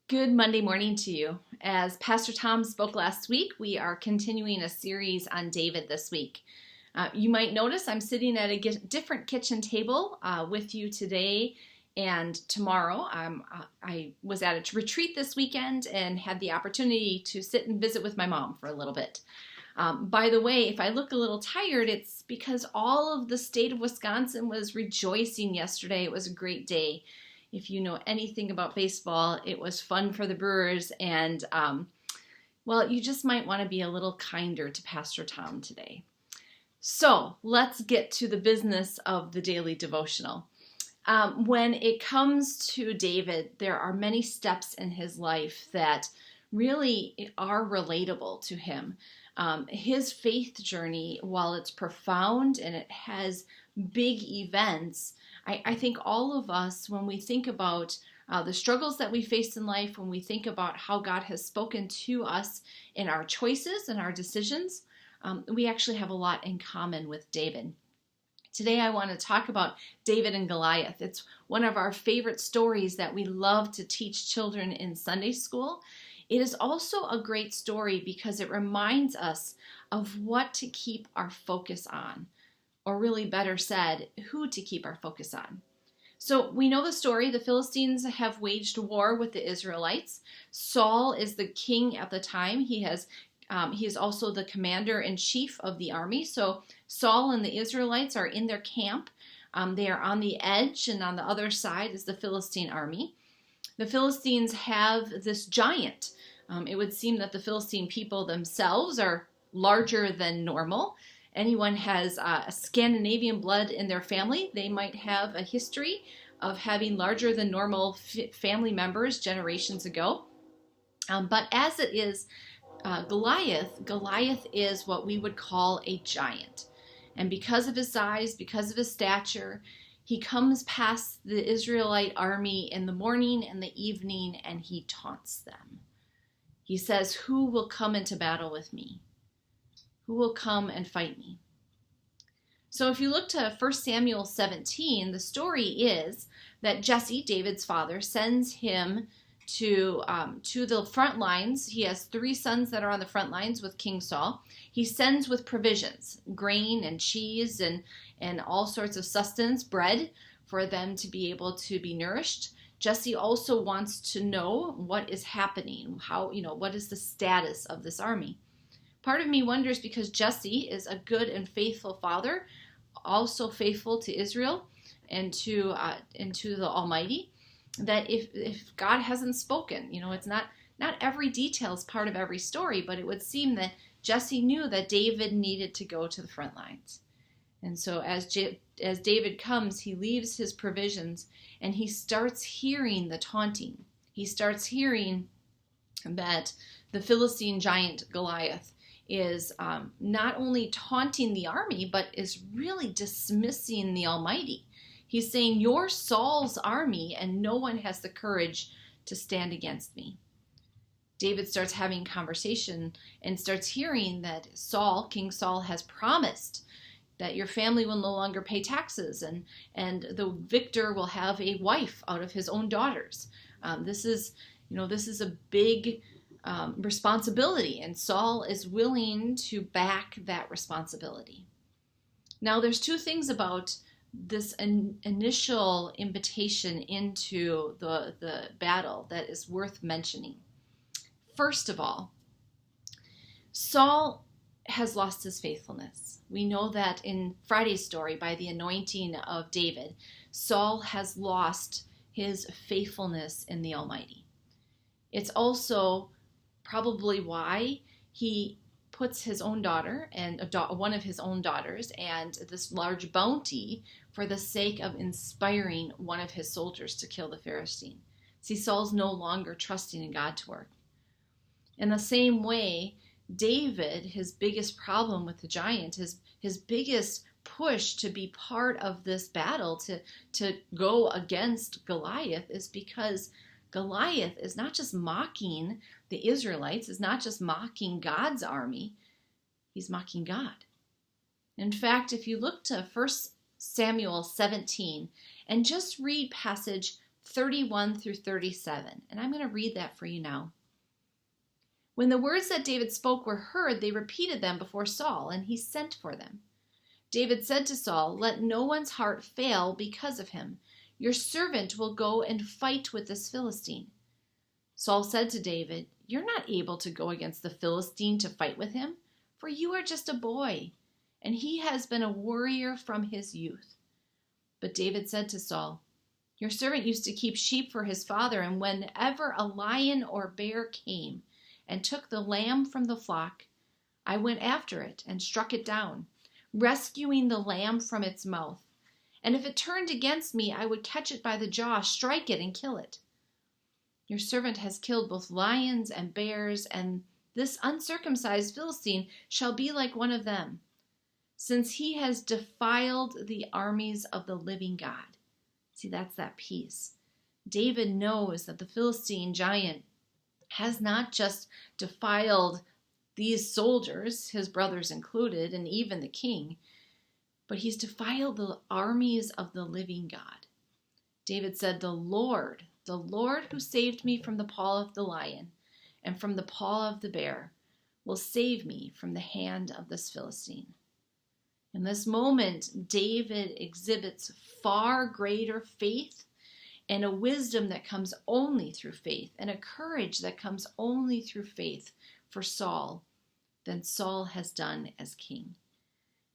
Good Monday morning to you. As Pastor Tom spoke last week, we are continuing a series on David this week. You might notice I'm sitting at a different kitchen table with you today and tomorrow. I was at a retreat this weekend and had the opportunity to sit and visit with my mom for a little bit. By the way, if I look a little tired, it's because all of the state of Wisconsin was rejoicing yesterday. It was a great day. If you know anything about baseball, it was fun for the Brewers, and you just might want to be a little kinder to Pastor Tom today. So let's get to the business of the Daily Devotional. When it comes to David, there are many steps in his life that really are relatable to him. His faith journey, while it's profound and it has big events, I think all of us, when we think about the struggles that we face in life, when we think about how God has spoken to us in our choices and our decisions, we actually have a lot in common with David. Today I want to talk about David and Goliath. It's one of our favorite stories that we love to teach children in Sunday school. It is also a great story because it reminds us of what to keep our focus on. Or really better said, who to keep our focus on. So we know the story. The Philistines have waged war with the Israelites. Saul is the king at the time. He is also the commander-in-chief of the army. So Saul and the Israelites are in their camp. They are on the edge, and on the other side is the Philistine army. The Philistines have this giant. It would seem that the Philistine people themselves are larger than normal. Anyone has a Scandinavian blood in their family, they might have a history of having larger than normal family members generations ago. But as it is Goliath is what we would call a giant. And because of his size, because of his stature, he comes past the Israelite army in the morning and the evening and he taunts them. He says, "Who will come into battle with me? Who will come and fight me?" So if you look to 1 Samuel 17, the story is that Jesse, David's father, sends him to the front lines. He has 3 sons that are on the front lines with King Saul. He sends with provisions, grain and cheese and all sorts of sustenance, bread, for them to be able to be nourished. Jesse also wants to know what is happening, what is the status of this army. Part of me wonders, because Jesse is a good and faithful father, also faithful to Israel and to the Almighty, that if God hasn't spoken, it's not every detail is part of every story, but it would seem that Jesse knew that David needed to go to the front lines. And so as David comes, he leaves his provisions and he starts hearing the taunting. He starts hearing that the Philistine giant Goliath is not only taunting the army, but is really dismissing the Almighty. He's saying, "You're Saul's army, and no one has the courage to stand against me." David starts having conversation and starts hearing that King Saul, has promised that your family will no longer pay taxes, and the victor will have a wife out of his own daughters. This is a big responsibility, and Saul is willing to back that responsibility. Now, there's 2 things about this initial invitation into the battle that is worth mentioning. First of all, Saul has lost his faithfulness. We know that in Friday's story, by the anointing of David, Saul has lost his faithfulness in the Almighty. It's also probably why he puts his own daughter and one of his own daughters and this large bounty for the sake of inspiring one of his soldiers to kill the Philistine. See, Saul's no longer trusting in God to work. In the same way, David, his biggest problem with the giant, his biggest push to be part of this battle, to go against Goliath, is because Goliath is not just mocking the Israelites, is not just mocking God's army, he's mocking God. In fact, if you look to 1 Samuel 17 and just read passage 31 through 37. And I'm going to read that for you now. When the words that David spoke were heard, they repeated them before Saul, and he sent for them. David said to Saul, "Let no one's heart fail because of him. Your servant will go and fight with this Philistine." Saul said to David, "You're not able to go against the Philistine to fight with him, for you are just a boy, and he has been a warrior from his youth." But David said to Saul, "Your servant used to keep sheep for his father, and whenever a lion or bear came and took the lamb from the flock, I went after it and struck it down, rescuing the lamb from its mouth. And if it turned against me, I would catch it by the jaw, strike it, and kill it. Your servant has killed both lions and bears, and this uncircumcised Philistine shall be like one of them, since he has defiled the armies of the living God." See, that's that piece. David knows that the Philistine giant has not just defiled these soldiers, his brothers included, and even the king, but he's defiled the armies of the living God. David said, the Lord who saved me from the paw of the lion and from the paw of the bear, will save me from the hand of this Philistine." In this moment, David exhibits far greater faith and a wisdom that comes only through faith, and a courage that comes only through faith for Saul than Saul has done as king.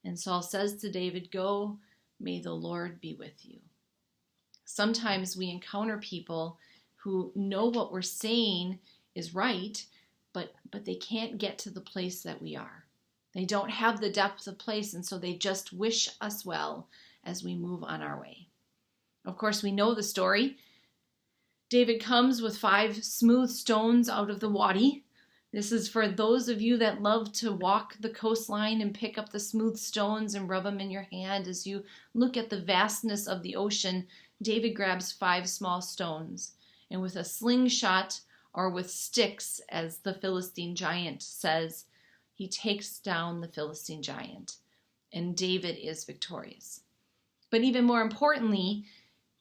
And Saul says to David, "Go, may the Lord be with you." Sometimes we encounter people who know what we're saying is right, but they can't get to the place that we are. They don't have the depth of place, and so they just wish us well as we move on our way. Of course, we know the story. David comes with 5 smooth stones out of the wadi. This is for those of you that love to walk the coastline and pick up the smooth stones and rub them in your hand. As you look at the vastness of the ocean, David grabs 5 small stones, and with a slingshot, or with sticks, as the Philistine giant says, he takes down the Philistine giant, and David is victorious. But even more importantly,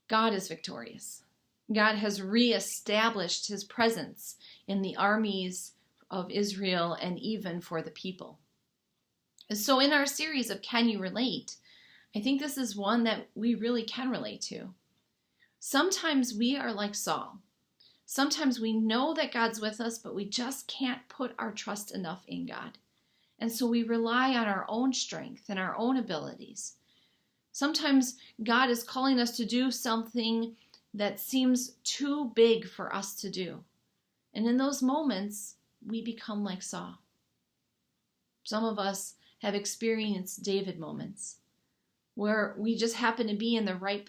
God is victorious. God has reestablished his presence in the armies of Israel and even for the people. So in our series of Can You Relate, I think this is one that we really can relate to. Sometimes we are like Saul. Sometimes we know that God's with us, but we just can't put our trust enough in God. And so we rely on our own strength and our own abilities. Sometimes God is calling us to do something that seems too big for us to do. And in those moments, we become like Saul. Some of us have experienced David moments where we just happen to be in the right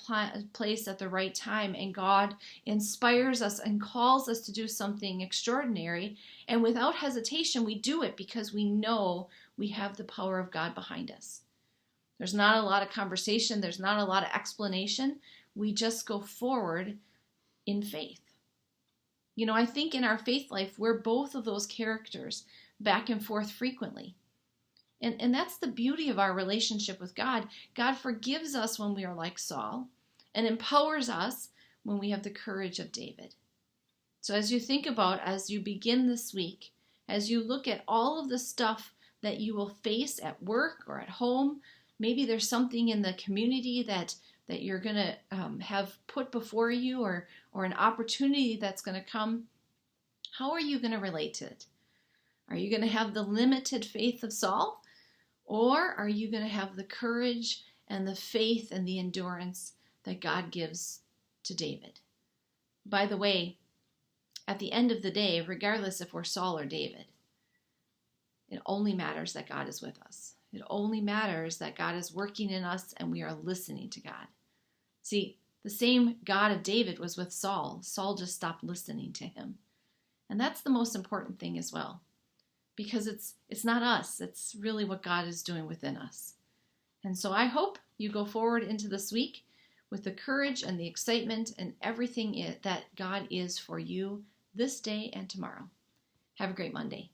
place at the right time, and God inspires us and calls us to do something extraordinary, and without hesitation we do it because we know we have the power of God behind us. There's not a lot of conversation, there's not a lot of explanation. We just go forward in faith. You know, I think in our faith life, we're both of those characters back and forth frequently. And that's the beauty of our relationship with God. God forgives us when we are like Saul and empowers us when we have the courage of David. So as you think about, as you begin this week, as you look at all of the stuff that you will face at work or at home, maybe there's something in the community that you're going to have put before you, or an opportunity that's going to come. How are you going to relate to it? Are you going to have the limited faith of Saul? Or are you going to have the courage and the faith and the endurance that God gives to David? By the way, at the end of the day, regardless if we're Saul or David, it only matters that God is with us. It only matters that God is working in us and we are listening to God. See, the same God of David was with Saul. Saul just stopped listening to him. And that's the most important thing as well. Because it's not us, it's really what God is doing within us. And so I hope you go forward into this week with the courage and the excitement and everything that God is for you this day and tomorrow. Have a great Monday.